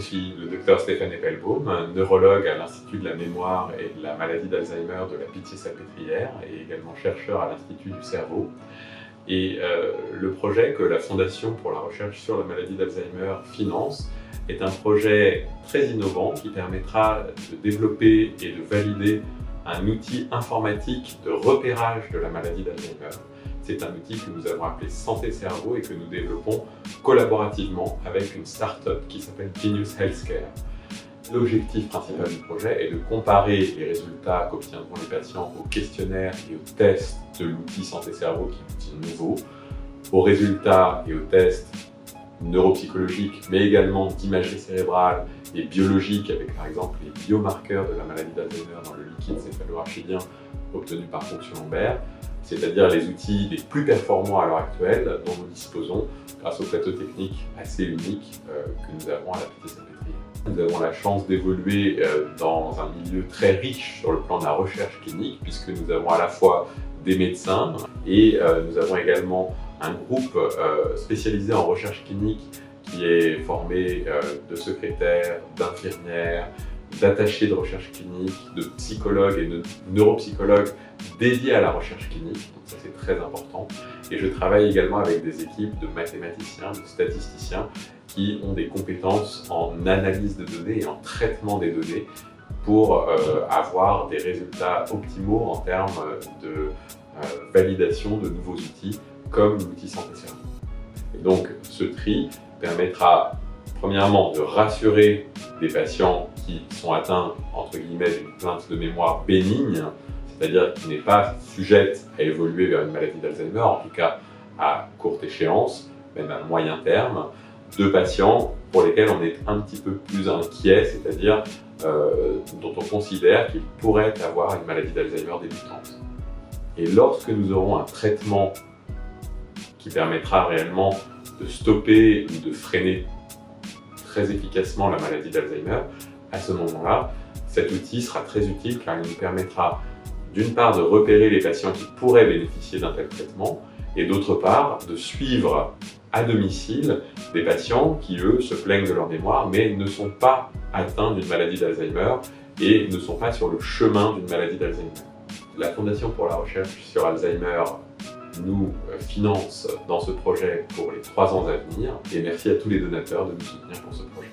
je suis le docteur Stéphane Eppelbaum, neurologue à l'Institut de la mémoire et de la maladie d'Alzheimer de la Pitié-Salpêtrière et également chercheur à l'Institut du cerveau. Et le projet que la Fondation pour la recherche sur la maladie d'Alzheimer finance est un projet très innovant qui permettra de développer et de valider un outil informatique de repérage de la maladie d'Alzheimer. C'est un outil que nous avons appelé Santé Cerveau et que nous développons collaborativement avec une start-up qui s'appelle Genius Healthcare. L'objectif principal du projet est de comparer les résultats qu'obtiendront les patients aux questionnaires et aux tests de l'outil Santé Cerveau, qui est un outil nouveau, aux résultats et aux tests neuropsychologiques, mais également d'imagerie cérébrale et biologique, avec par exemple les biomarqueurs de la maladie d'Alzheimer dans le liquide céphalorachidien obtenu par fonction Lambert, c'est-à-dire les outils les plus performants à l'heure actuelle dont nous disposons grâce au plateau technique assez unique que nous avons à la Pitié-Salpêtrière. Nous avons la chance d'évoluer dans un milieu très riche sur le plan de la recherche clinique, puisque nous avons à la fois des médecins et nous avons également un groupe spécialisé en recherche clinique qui est formé de secrétaires, d'infirmières, d'attachés de recherche clinique, de psychologues et de neuropsychologues dédiés à la recherche clinique, donc ça c'est très important. Et je travaille également avec des équipes de mathématiciens, de statisticiens qui ont des compétences en analyse de données et en traitement des données pour avoir des résultats optimaux en termes de validation de nouveaux outils comme l'outil Santé Cerveau. Et donc ce tri permettra premièrement de rassurer des patients qui sont atteints entre guillemets d'une plainte de mémoire bénigne, c'est-à-dire qui n'est pas sujette à évoluer vers une maladie d'Alzheimer, en tout cas à courte échéance, même à moyen terme, de patients pour lesquels on est un petit peu plus inquiet, c'est-à-dire dont on considère qu'ils pourraient avoir une maladie d'Alzheimer débutante. Et lorsque nous aurons un traitement qui permettra réellement de stopper ou de freiner très efficacement la maladie d'Alzheimer, à ce moment-là, cet outil sera très utile car il nous permettra d'une part de repérer les patients qui pourraient bénéficier d'un tel traitement et d'autre part de suivre à domicile des patients qui, eux, se plaignent de leur mémoire mais ne sont pas atteints d'une maladie d'Alzheimer et ne sont pas sur le chemin d'une maladie d'Alzheimer. La Fondation pour la recherche sur Alzheimer nous finance dans ce projet pour les 3 ans à venir et merci à tous les donateurs de nous soutenir pour ce projet.